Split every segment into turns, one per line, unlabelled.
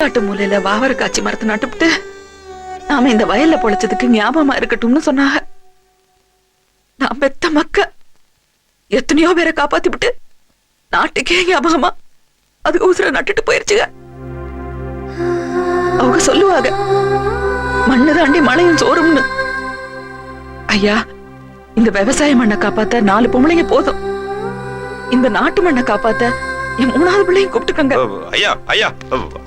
காட்டு மூலையில வாவர காட்சி மரத்தை நட்டுவிட்டு நாம இந்த வயல்ல பொழைச்சதுக்கு ஞாபகமா இருக்கட்டும்னு சொன்னாங்க. நான் பெத்த மக்க எத்தனையோ பேரை காப்பாத்தி விட்டு நாட்டுக்கே ஞாபகமா அது உசுர நட்டுட்டு போயிருச்சுங்க. அவங்க சொல்லுவாங்க மண்ணு தாண்டி மழையும் சோறும்னு. ஐயா, இந்த விவசாய மண்ணை காப்பாத்த 4 பொம்பளைங்க போதும். இந்த நாட்டு மண்ணை காப்பாத்த என் 3வது பிள்ளையும் கூப்பிட்டுக்கங்க.
ஐயா ஐயா,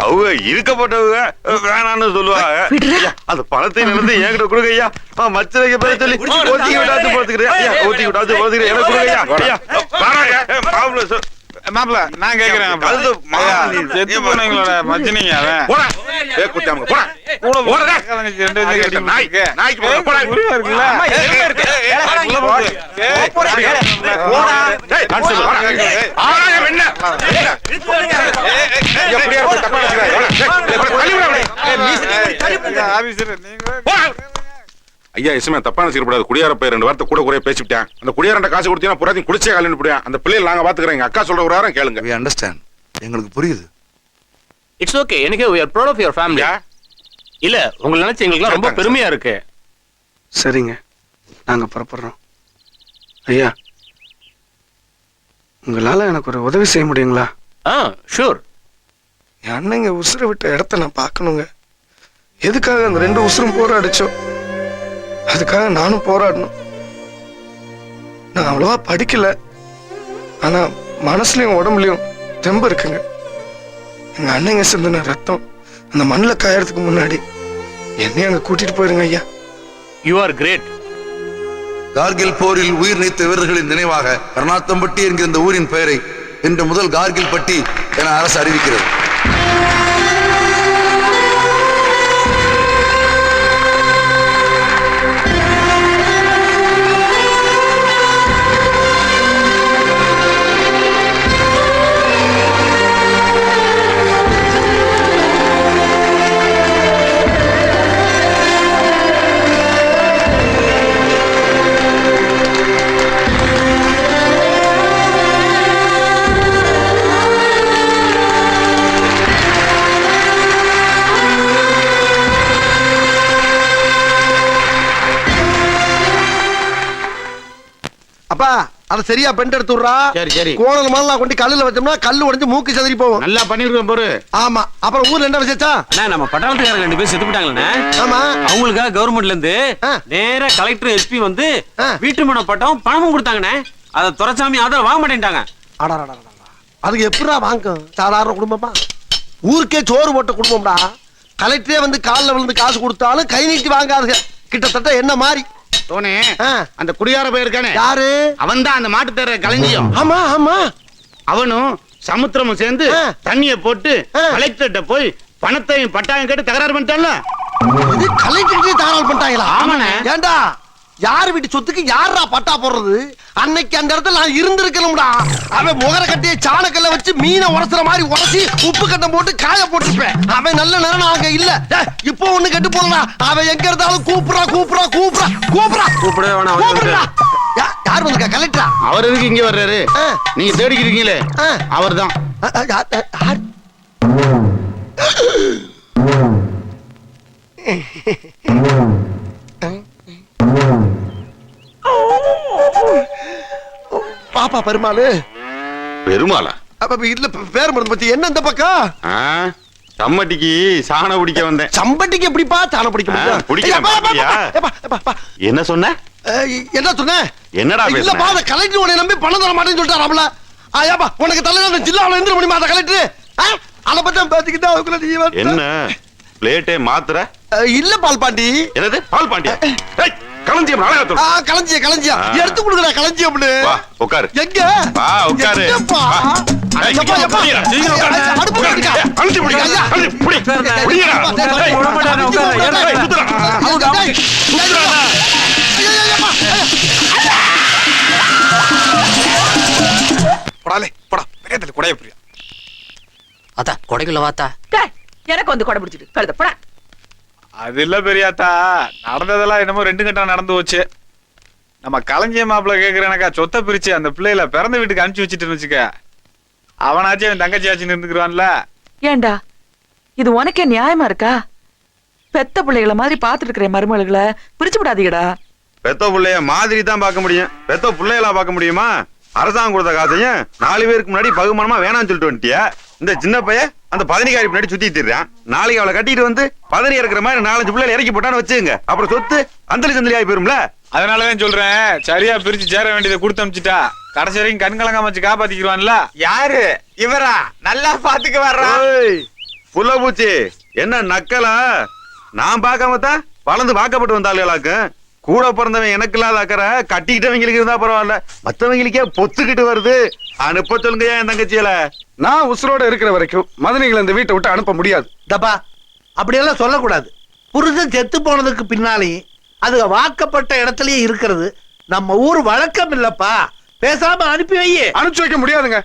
அவங்க இருக்கப்பட்டவங்க வேணான்னு சொல்லுவாங்க. அந்த பணத்தை நிலந்து என்கிட்ட கொடுங்க ஐயா. மச்சரைக்கு பேர சொல்லி ஓத்திக்கு விடாது போறதுக்கிறேன் ஐயா. ஓத்திக்கு விடாது போறதுக்கிறேன் எனக்கு கொடுங்க ஐயா. ஐயா பாருங்க
மாப்பிள்ள, நான் கேக்குறேன், செத்து போனவங்களோட மச்சினிங்க அவன்.
ஐயா இசுமே தப்பான செய்யக்கூடாது. குடியார போய் 2 வார்த்தை கூட குறைய பேசிவிட்டேன். அந்த குடியாரண்ட காசு கொடுத்தீங்கன்னா புறாத்தையும் குடிச்சே காலின்னு போடுவேன். அந்த பிள்ளைகள் நாங்க பாத்துக்கிறோம். எங்க அக்கா சொல்ற ஒரு வாரம் கேளுங்க.
We understand. எங்களுக்கு புரியுது.
It's okay. எனக்கு we are proud of your family. இல்ல உங்களை நினைச்சு எங்களுக்கு ரொம்ப பெருமையா இருக்கு.
சரிங்க, நாங்க புறப்படுறோம். ஐயா, உங்களால எனக்கு ஒரு உதவி செய்ய முடியுங்களா?
ஷூர்.
என் அண்ணங்க உசுர விட்ட இடத்த நான் பார்க்கணுங்க. எதுக்காக அந்த 2 உசுரும் போராடிச்சோம், அதுக்காக நானும் போராடணும். நான் அவ்வளவா படிக்கல, ஆனா மனசுலயும் உடம்புலயும் தெம்பு இருக்குங்க. எங்க அண்ணங்க சிந்தின ரத்தம் அந்த மண்ணில் காயறதுக்கு முன்னாடி என்னையும் அங்க கூட்டிட்டு போயிருங்க ஐயா.
You are great.
கார்கில் போரில் உயிர் நீத்த வீரர்களின் நினைவாக கர்நாத்தம்பட்டி என்கிற இந்த ஊரின் பெயரை இன்று முதல் கார்கில் பட்டி என அரசு அறிவிக்கிறது.
அப்பா, அத சரியா பெண்ட் எடுத்து விடுறா.
சரி சரி.
கோணல் மாலாம் கொண்டு கல்லுல வச்சோம்னா கல்லு உடைஞ்சு மூக்கு சதறி போகும்.
நல்லா பண்ணிருக்கோம் பாரு.
ஆமா. அப்புறம் ஊர்ல என்ன விசேஷா?
அண்ணா, நம்ம பட்டாளத்துக்காரங்க 2 பேர் செத்து போட்டாங்களே.
ஆமா.
அவங்களுக்காக கவர்மெண்ட்ல இருந்து நேரா கலெக்டர் எஸ்பி வந்து வீட்டுமனை பட்டம் பணமும் கொடுத்தாங்கண்ணே. அத துரைசாமி ஆதரவு வாங்க மாட்டேன்ட்டாங்க.
அதுக்கு எப்படா வாங்கும்? சாதாரண குடும்பமா? ஊருக்கே சோறு போட்ட குடும்பம்டா. கலெக்டரே வந்து காலில் விழுந்து காசு கொடுத்தாலும் கை நீட்டி வாங்காதுங்க. கிட்டத்தட்ட என்ன மாதிரி
தோனே, அந்த குடியார போயிருக்கானே,
யாரு?
அவன் தான் அந்த மாட்டு தேர களஞ்சியம்.
ஆமா ஆமா.
அவனும் சமுத்திரமும் சேர்ந்து தண்ணிய போட்டு கலெக்டர்கிட்ட போய் பணத்தையும் பட்டாயம் கேட்டு தகராறு பண்ணிட்டான்ல.
இது கலெக்டர் தகராறு பண்ணிட்டாங்களா?
ஆமாண்ணே.
ஏண்டா, யார் வீட்டு சொத்துக்கு யாரா பட்டா போடுறது? அன்னைக்கு அந்த இடத்துல நான் இருந்திருக்கணும்டா. அவன் முகர கட்டிய சாணக்கல்ல வச்சு மீனை உரசுற மாதிரி உரசி உப்பு கட்டம் போட்டு காய போட்டுருப்பேன். அவன் நல்ல நேரம் அங்க இல்ல. இப்போ ஒண்ணு கெட்டு போடா. அவன் எங்க இருந்தாலும் கூப்பிடா கூப்பிடா கூப்பிடா கூப்பிடா
கூப்பிடவே வேணாம்.
கூப்பிடா. யார் வந்திருக்கா? கலெக்டரா?
அவர் எதுக்கு இங்க வர்றாரு? நீங்க தேடிக்கிறீங்களே, அவர் தான்.
பாப்பா பெருமாளு.
பெருமாளா?
அப்ப இல்ல, பேர் மறந்து பத்தி என்ன இந்த பக்கம்?
சம்மட்டிக்கு சாண பிடிக்க வந்தேன்.
சம்பட்டிக்கு எப்படிப்பா சாணம் பிடிக்க முடியும்?
என்ன சொன்ன?
என்ன சொன்ன?
என்னடா
இல்லப்பா, அந்த கலெக்டர் உன்னை நம்பி பணம் தர மாட்டேன்னு சொல்லிட்டாராம்ல. ஆயாப்பா, உனக்கு தலையில ஜில்லாவில் எந்திர முடியுமா அந்த கலெக்டர்? அதை பத்தி பாத்துக்கிட்டா அதுக்குள்ள நீ
என்ன பிளேட்டே மாத்திர?
இல்ல பால் பாண்டி.
என்னது பால் பாண்டியா? களஞ்சியம்
களஞ்சியம் களஞ்சியம் எடுத்து கொடுக்குறா. களஞ்சியம்
உட்காரு.
எங்க?
வா உட்காரு.
அத்தா கொடைக்குள்ள வாத்தா.
எனக்கு வந்து கொடை பிடிச்சிட்டு கழுத போடா.
அது இல்ல பெரியாத்தா, நடந்ததெல்லாம் என்னமோ 2 கட்டம் நடந்து போச்சு. நம்ம களஞ்சிய மாப்பிள்ள கேக்குறேனக்கா சொத்தை பிரிச்சு அந்த பிள்ளைல பிறந்த வீட்டுக்கு அனுப்பிச்சு வச்சுட்டு வச்சுக்க. அவனாச்சும் அவன் தங்கச்சியாச்சுன்னு இருந்துக்குறான்ல.
ஏண்டா இது உனக்கே நியாயமா இருக்கா? பெத்த பிள்ளைகளை மாதிரி பாத்துட்டு இருக்கிற மருமகளை பிரிச்சு விடாதீங்கடா.
பெத்த பிள்ளைய மாதிரி தான் பார்க்க முடியும், பெத்த பிள்ளைகளா பார்க்க முடியுமா? அரசாங்கம் கொடுத்த காசையும் 4 பேருக்கு முன்னாடி பகுமானமா வேணாம்னு சொல்லிட்டு வந்துட்டியா? இந்த சின்ன பையன் அந்த பதனிக்காரி பின்னாடி சுத்தி திடுறான். நாளைக்கு அவளை கட்டிட்டு வந்து பதனி இறக்குற மாதிரி 4-5 பிள்ளைகளை இறக்கி போட்டான்னு வச்சுங்க, அப்புறம் சொத்து அந்தலி சந்தலி ஆகி போயிரும்ல.
அதனாலதான் சொல்றேன், சரியா பிரிச்சு சேர வேண்டியதை கொடுத்து அமிச்சிட்டா கடைசி வரைக்கும் கண்கலங்காம வச்சு காப்பாத்திக்குவான்ல.
யாரு இவரா? நல்லா பாத்துக்கு வர்றா.
புள்ள பூச்சி என்ன நக்கலா? நான் பார்க்காம தான் வளர்ந்து வாக்கப்பட்டு வந்தாளுக்கு. கூட பிறந்தவன் எனக்கு இல்லாத அக்கறை கட்டிக்கிட்டவங்களுக்கு இருந்தா பரவாயில்ல, மத்தவங்களுக்கே பொத்துக்கிட்டு வருது. அனுப்ப சொல்லுங்க என் தங்கச்சியில.
நான் உசுரோட இருக்கிற வரைக்கும் மதனிகளை இந்த வீட்டை விட்டு அனுப்ப முடியாது.
தப்பா அப்படியெல்லாம் சொல்லக்கூடாது. புருஷன் செத்து போனதுக்கு பின்னாலேயும் அது வாக்கப்பட்ட இடத்துலயே இருக்கிறது நம்ம ஊர் வழக்கம் இல்லப்பா. பேசாம அனுப்பி வையே.
அனுப்பிச்சு வைக்க முடியாதுங்க.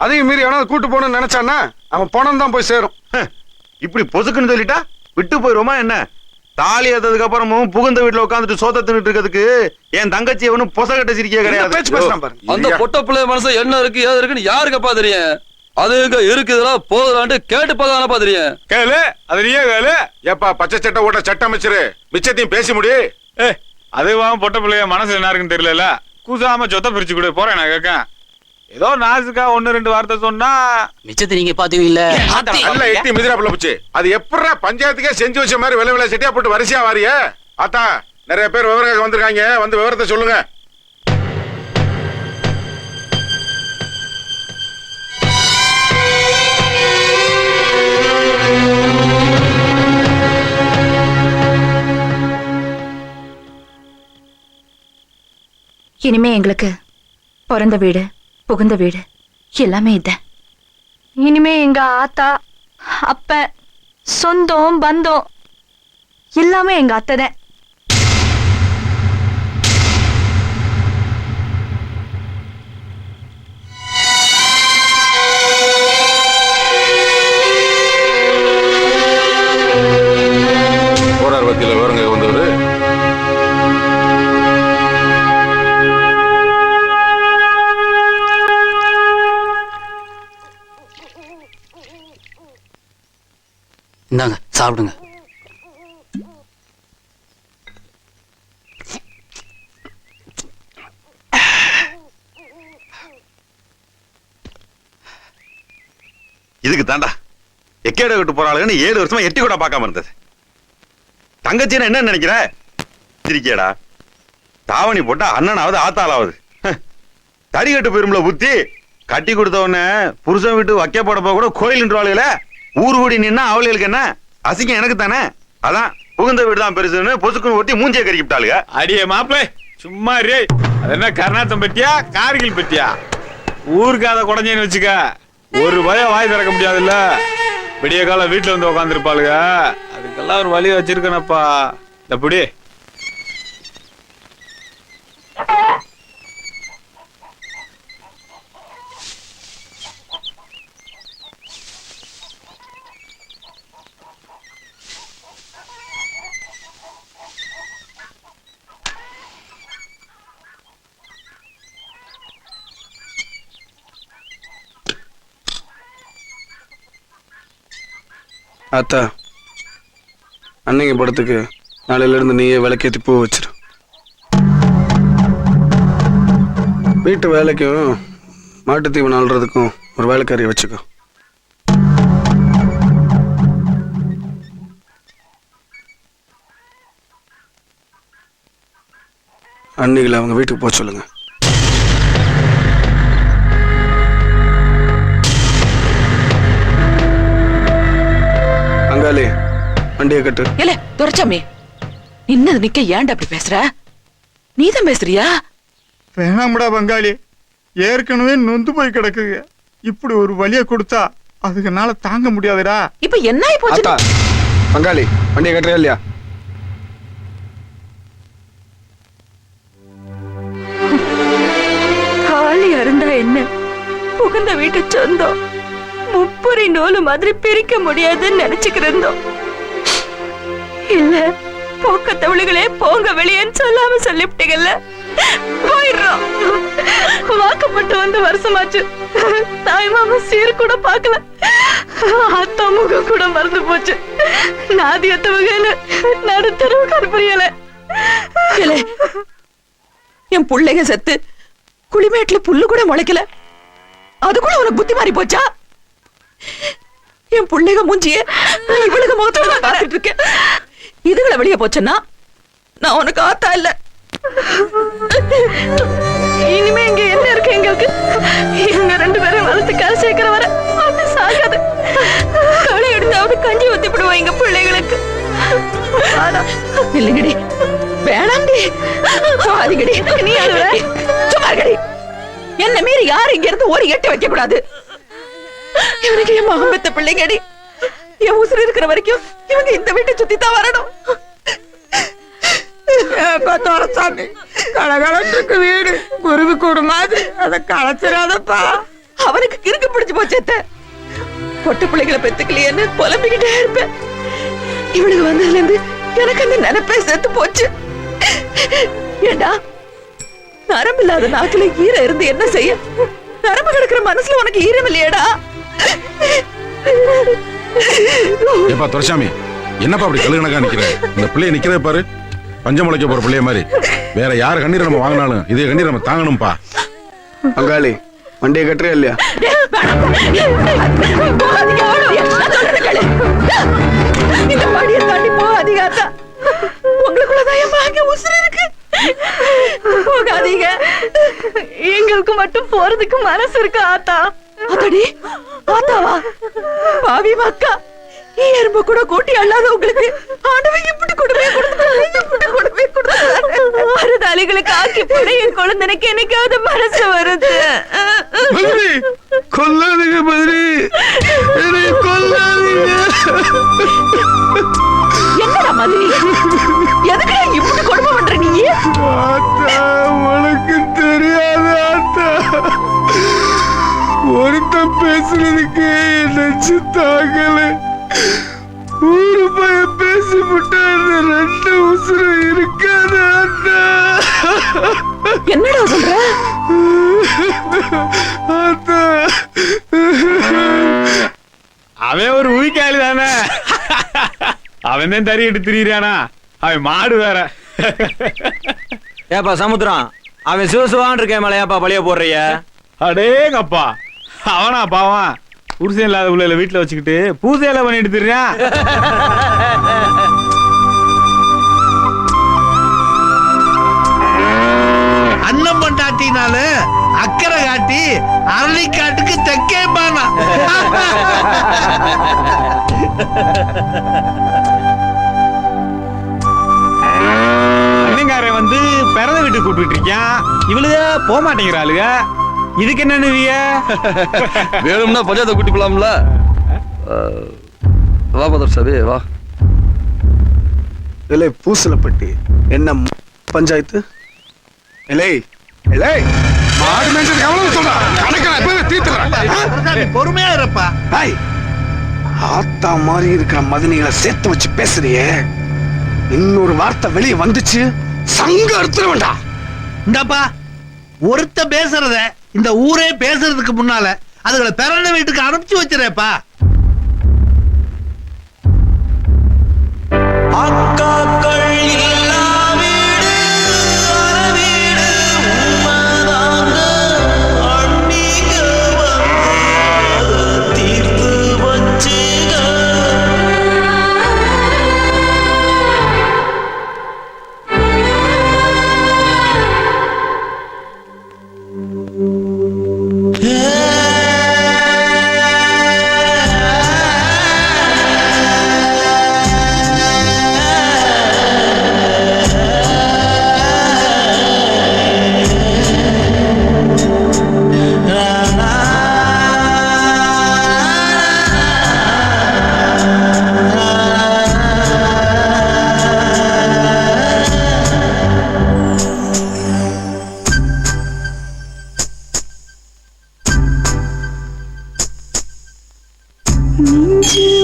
அதையும் மீறி எவனாவது கூட்டு போகணும்னு நினைச்சான்னா அவன் பணம் தான் போய் சேரும்.
இப்படி பொசுக்குன்னு சொல்லிட்டா விட்டு போயிருவோமா என்ன? தாலி ஏத்ததுக்கு அப்புறமும் புகுந்த வீட்டுல உட்காந்துட்டு சோத்த தின்னுட்டு இருக்கிறதுக்கு என் தங்கச்சி ஒன்னும் பொசகட்ட சிரிக்க கிடையாது.
பேச்சு பேசலாம் பாருங்க.
அந்த பொட்ட பிள்ளை மனசு என்ன இருக்கு ஏது இருக்குன்னு யாருக்கப்பா தெரியும்? அது எங்க இருக்குதுலாம் போதுலான்ட்டு கேட்டு பார்த்தானப்பா தெரியும்.
கேளு, அது நீயே கேளு.
ஏப்பா பச்சை சட்டை ஓட்ட சட்ட அமைச்சரு மிச்சத்தையும் பேசி முடி.
அதுவான் பொட்ட பிள்ளைய மனசுல என்ன இருக்குன்னு தெரியல. கூசாம சொத்த பிரிச்சு கூட போறேன் நான் கேட்க. ஏதோ நாசுக்கா 1-2 வார்த்தை சொன்னா
மிச்சத்தை நீங்க பாத்துவீங்கல்ல.
நல்ல எட்டி மிதிரா புள்ள பூச்சி. அது எப்படா பஞ்சாயத்துக்கே செஞ்சு வச்ச மாதிரி விலை செட்டியா போட்டு வரிசையா வாரிய? ஆத்தா நிறைய பேர் விவரம் வந்திருக்காங்க, வந்து விவரத்தை சொல்லுங்க.
இனிமே எங்களுக்கு பிறந்த வீடு புகுந்த வீடு எல்லாமே இதான். இனிமே எங்க ஆத்தா அப்ப சொந்தம் பந்தம் எல்லாமே எங்க அத்தை தான்.
போரார் வக்கீல விவரங்க வந்தவரு.
இந்தாங்க சாப்பிடுங்க.
இதுக்கு தாண்டா எக்கேட விட்டு போறாளுன்னு 7 வருஷமா எட்டி கூட பார்க்காம இருந்தது. தங்கச்சின்னு என்ன நினைக்கிற? சிரிக்கேடா. தாவணி போட்டா அண்ணனாவது ஆத்தாளாவது. தறி கட்டு போயிரும்ல புத்தி. கட்டி கொடுத்த உடனே புருஷன் விட்டு வைக்க போட கூட கோயில்ன்றாளுல ஊரு கூடி நின்னா அவளுக்கு என்ன அசிங்கம்? எனக்கு தானே. அதான் புகுந்த வீடு தான் பெருசுன்னு பொசுக்குன்னு ஒட்டி மூஞ்சிய கறிக்கி விட்டாளுங்க.
அடியே மாப்பிள சும்மா ரே. அது என்ன கர்நாத்தம் பெட்டியா கார்கில் பெட்டியா? ஊருக்காத குடஞ்சேன்னு வச்சுக்க, ஒரு பயம் வாய் திறக்க முடியாதுல்ல. விடிய காலம் வீட்டுல வந்து உட்காந்துருப்பாளுங்க. அதுக்கெல்லாம் ஒரு வழி வச்சிருக்கனப்பா. எப்படி
அத்தா அன்னைக்கு படத்துக்கு நாளையில இருந்து நீயே விளக்கேத்தி பூ வச்சிரு. வீட்டு வேலைக்கும் மாட்டு தீவனம் அல்றதுக்கும் ஒரு வேலைக்காரியை வச்சுக்கோ. அன்னைகளை அவங்க வீட்டுக்கு போக சொல்லுங்க. அங்காளி வண்டியை கட்டு.
இல்ல துரைச்சாமி, நின்னது நிக்க ஏன்டா அப்படி பேசுற? நீதான் பேசுறியா?
வேணாம்டா பங்காளி, ஏற்கனவே நொந்து போய் கிடக்குங்க. இப்படி ஒரு வழியை கொடுத்தா அதுக்குனால தாங்க முடியாதுடா.
இப்ப என்ன ஆயி போச்சு?
அத்தா பங்காளி வண்டியை கட்டுறியா இல்லையா?
காலி அருந்தா என்ன புகுந்த வீட்டு சொந்தம் முப்புரி நூலு மாதிரி பிரிக்க முடியாதுன்னு நினைச்சுக்கிருந்தோம். இல்ல போக்கத்தவளுகளே போங்க வெளியேன்னு சொல்லாம சொல்லிவிட்டீங்கல்ல. போயிடுறோம். வாக்கப்பட்டு வந்து வருஷமாச்சு. தாய் மாமா சீர் கூட பாக்கல. அத்தா முகம் கூட மறந்து போச்சு. நாதியத்த வகையில நடுத்தரவு கருப்புரியல.
என் புள்ளைங்க செத்து குளிமேட்டுல புல்லு கூட முளைக்கல, அது கூட உனக்கு புத்தி மாறி போச்சா? என் புள்ளைங்க மூஞ்சிய இவளுக்கு முகத்துல பார்த்துட்டு இருக்கேன். இதுகளை வெளியே போச்சேன்னா நான் உனக்கு ஆத்தா இல்ல.
இனிமே இங்க என்ன இருக்கு எங்களுக்கு? இவங்க 2 பேரும் வளர்த்து கரை சேர்க்கிற வர அது சாகாது. களை எடுத்தாவது கஞ்சி ஊத்தி விடுவோம் எங்க பிள்ளைகளுக்கு.
இல்லைங்கடி, வேணாம்டி, போகாதீங்கடி.
நீ அழுவ?
சும்மா இருக்கடி. என்ன மீறி யாரும் இங்க இருந்து ஒரு எட்டு வைக்க கூடாது. இவனுக்கு என் மகன் பெத்த பிள்ளைங்கடி. என் உசுறு இருக்கிற வரைக்கும் இவங்க இந்த வீட்டை சுத்தி தான் வரணும்.
சாமி, கலகலத்துக்கு வீடு குருவி கூடு மாதிரி அதை களைச்சிடாதப்பா.
அவனுக்கு கிறுக்கு பிடிச்சு போச்சேத்த. பொட்டு பிள்ளைகளை பெத்துக்கலையேன்னு புலம்பிக்கிட்டே இருப்பேன். இவனுக்கு வந்ததுல இருந்து எனக்கு அந்த நினைப்பே செத்து போச்சு. ஏண்டா, நரம்பு இல்லாத நாக்குல ஈரம் இருந்து என்ன செய்ய? நரம்பு கிடக்குற மனசுல உனக்கு ஈரம் இல்லையடா?
ஏப்பா துரைசாமி, என்னப்பா அப்படி கழுகுனக்கா நிக்கிற? இந்த பிள்ளைய நிக்கிறத பாரு, பஞ்சம் முளைக்க போற பிள்ளைய மாதிரி. வேற யாரு கண்ணீர் நம்ம வாங்கினாலும் இதே கண்ணீர் நம்ம தாங்கணும்பா.
பங்காளி, வண்டியை கட்டுறியா இல்லையா?
இந்த படியை தாண்டி போகாதீங்க அத்தா. உங்களுக்குள்ளதான் என் பாக்கிய உசுறு இருக்கு. போகாதீங்க.
எங்களுக்கு மட்டும் போறதுக்கு மனசு இருக்கு ஆத்தா.
அத்தடி, ஆத்தாவா? பாவி மக்கா, எறும்பு கூட கூட்டி அல்லாத உங்களுக்கு ஆண்டவன் இப்படி கொடுமையை கொடுத்தாரு.
மருதாளிகளுக்கு ஆக்கி போட என் குழந்தைக்கு என்னைக்காவது மனசு வருது.
கொல்லாதீங்க பதிரி, கொல்லாதீங்க.
என்னடா மதுரி, எதுக்கு இப்படி கொடுமை பண்ற நீ?
ஆத்தா, உனக்கு தெரியாது ஆத்தா. ஒருத்தன் பேசுறதுக்கு நினைச்சு தாங்கல. ஊரு பையன் பேசி விட்டா 2 உசுறு இருக்காது ஆத்தா.
என்னடா சொல்ற?
ஆத்தா,
அவன் ஒரு உயிக்காளி தானே. அவன் தான் தறி எடுத்து திரியிறானா? அவன் மாடு வேற.
ஏப்பா சமுத்திரம், அவன் சிவசிவான் இருக்கேன் மலையாப்பா பழிய போடுறிய?
அடேங்கப்பா, அவனா பாவம் புருஷன் இல்லாத உள்ள வீட்டுல வச்சுக்கிட்டு பூஜையெல்லாம் பண்ணிட்டு திரியான்.
அண்ணன் பண்டாட்டினால அக்கறை காட்டி அரளிக்காட்டுக்கு தெக்கே பானா.
அண்ணங்காரன் வந்து பிறந்த வீட்டுக்கு கூப்பிட்டு இருக்கான். இவளுக போக மாட்டேங்கிறாளுக. இதுக்கு என்ன நிவிய?
வேணும்னா பஞ்சாயத்தை கூட்டி போலாம்ல. வா மதர் சாமி வா.
இலை பூசலப்பட்டி என்ன பஞ்சாயத்து? இலை இலை மாடு மேய்ச்சதுக்கு எவ்வளவு சொல்றா? கணக்கல இப்பவே தீர்த்துறேன்.
பொறுமையா இருப்பா.
ஹாய், ஆத்தா மாதிரி இருக்கிற மதனிகளை சேர்த்து வச்சு பேசுறியே, இன்னொரு வார்த்தை வெளியே வந்துச்சு சங்க அறுத்துற வேண்டாம்.
இந்தாப்பா, ஒருத்த பேசுறத இந்த ஊரே பேசுறதுக்கு முன்னால அதுகளை பிறந்த வீட்டுக்கு அனுப்பிச்சு வச்சிருப்பா.
நெஞ்சு